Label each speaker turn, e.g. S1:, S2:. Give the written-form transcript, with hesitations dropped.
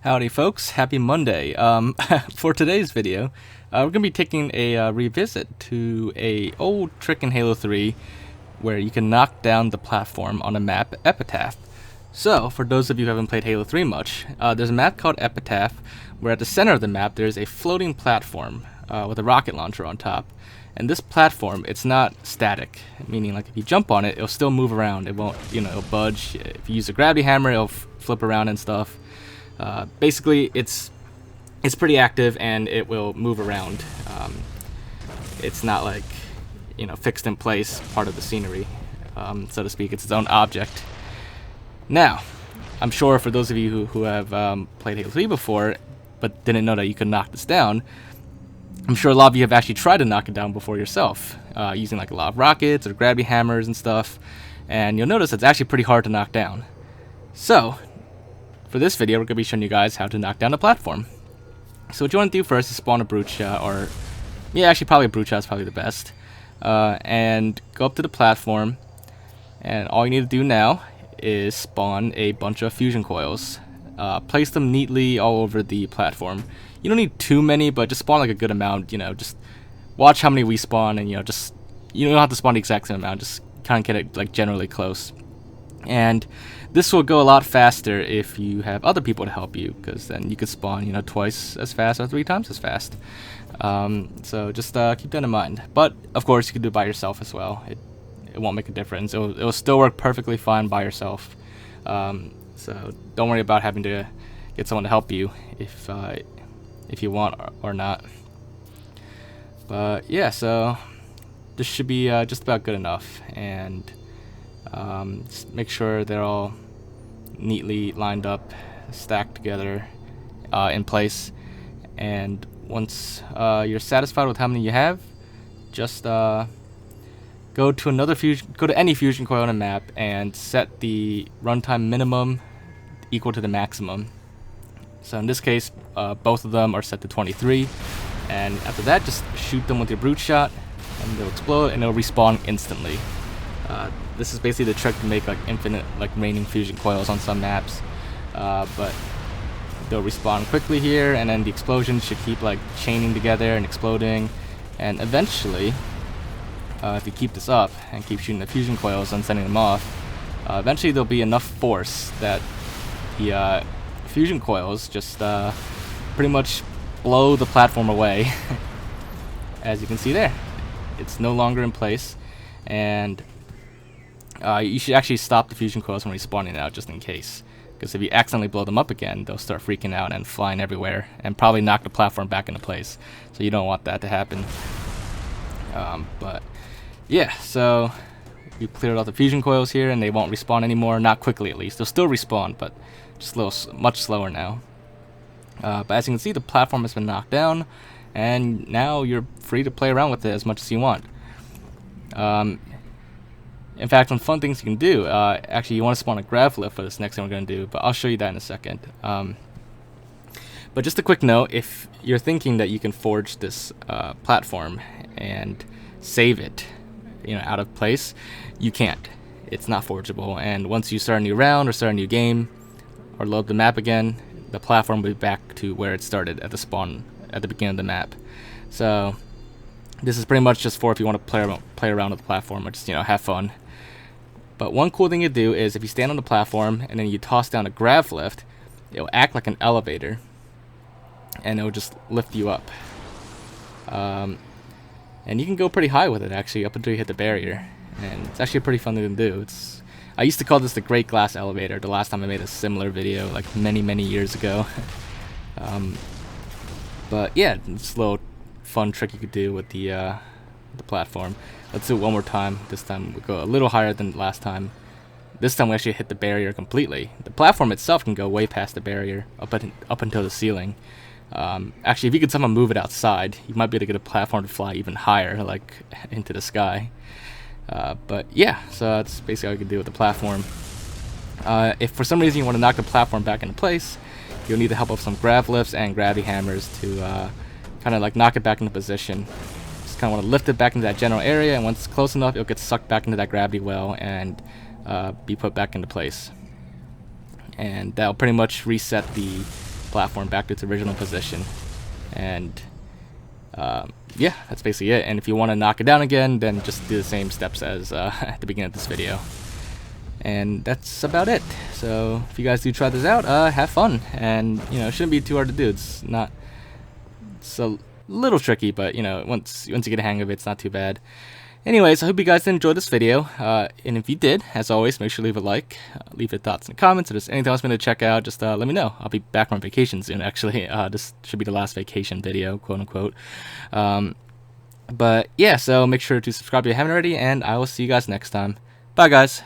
S1: Howdy folks, happy Monday. For today's video, we're going to be taking a revisit to a old trick in Halo 3 where you can knock down the platform on a map, Epitaph. So, for those of you who haven't played Halo 3 much, there's a map called Epitaph where at the center of the map there's a floating platform with a rocket launcher on top. And this platform, it's not static, meaning like if you jump on it, it'll still move around. It won't, it'll budge. If you use a gravity hammer, it'll flip around and stuff. Basically, it's pretty active and it will move around. It's not like, fixed in place, part of the scenery, so to speak. It's its own object. Now, I'm sure for those of you who have played Halo 3 before, but didn't know that you could knock this down, I'm sure a lot of you have actually tried to knock it down before yourself, using like a lot of rockets or gravity hammers and stuff, and you'll notice it's actually pretty hard to knock down. So, for this video, we're going to be showing you guys how to knock down the platform. So what you want to do first is spawn a brute shot, or actually probably a brute shot is probably the best, and go up to the platform, and all you need to do now is spawn a bunch of fusion coils. Place them neatly all over the platform. You don't need too many, but just spawn like a good amount. Just watch how many we spawn, and you don't have to spawn the exact same amount. Just kind of get it like generally close. And this will go a lot faster if you have other people to help you, because then you could spawn twice as fast or 3 times as fast. So just keep that in mind. But of course you can do it by yourself as well. It won't make a difference. It'll still work perfectly fine by yourself. So don't worry about having to get someone to help you if you want or not. But yeah, so this should be just about good enough, and just make sure they're all neatly lined up, stacked together in place. And once you're satisfied with how many you have, just go to any fusion coil on a map and set the runtime minimum equal to the maximum. So in this case, both of them are set to 23, and after that, just shoot them with your brute shot, and they'll explode and they'll respawn instantly. This is basically the trick to make like infinite raining fusion coils on some maps, but they'll respawn quickly here, and then the explosions should keep chaining together and exploding, and eventually, if you keep this up and keep shooting the fusion coils and sending them off, eventually there'll be enough force that the fusion coils just pretty much blow the platform away. As you can see there, it's no longer in place, and you should actually stop the fusion coils from respawning out just in case, because if you accidentally blow them up again, they'll start freaking out and flying everywhere and probably knock the platform back into place, so you don't want that to happen. But yeah, so we cleared out the fusion coils here, and they won't respawn anymore, not quickly at least. They'll still respawn, but just much slower now. But as you can see, the platform has been knocked down, and now you're free to play around with it as much as you want. In fact, some fun things you can do, actually you want to spawn a grav lift for this next thing we're going to do, but I'll show you that in a second. But just a quick note, if you're thinking that you can forge this platform and save it out of place, you can't. It's not forgeable, and once you start a new round or start a new game or load the map again, the platform will be back to where it started at the spawn at the beginning of the map. So this is pretty much just for if you want to play around with the platform or just have fun. But one cool thing you do is if you stand on the platform and then you toss down a grav lift, it'll act like an elevator, and it'll just lift you up. And you can go pretty high with it actually, up until you hit the barrier, and it's actually a pretty fun thing to do. I used to call this the Great Glass Elevator the last time I made a similar video, like many years ago. But yeah, it's a little fun trick you could do with the platform. Let's do it one more time. This time we'll go a little higher than last time. This time we actually hit the barrier completely. The platform itself can go way past the barrier, up until the ceiling. Actually, if you could somehow move it outside, you might be able to get a platform to fly even higher, into the sky. But yeah, so that's basically all you can do with the platform. If for some reason you want to knock the platform back into place, you'll need the help of some grav lifts and gravity hammers to kind of knock it back into position. Just kind of want to lift it back into that general area, and once it's close enough, it'll get sucked back into that gravity well and be put back into place. And that'll pretty much reset the platform back to its original position. And yeah, that's basically it. And if you want to knock it down again, then just do the same steps as at the beginning of this video. And that's about it. So if you guys do try this out, have fun. And you know, it shouldn't be too hard to do. It's a little tricky, but you know, once you get a hang of it, it's not too bad. Anyways, I hope you guys enjoyed this video, and if you did, as always, make sure to leave a like, leave your thoughts in the comments. If there's anything else you want to check out, just let me know. I'll be back on vacation soon, actually. This should be the last vacation video, quote unquote. But yeah, so make sure to subscribe if you haven't already, and I will see you guys next time. Bye, guys.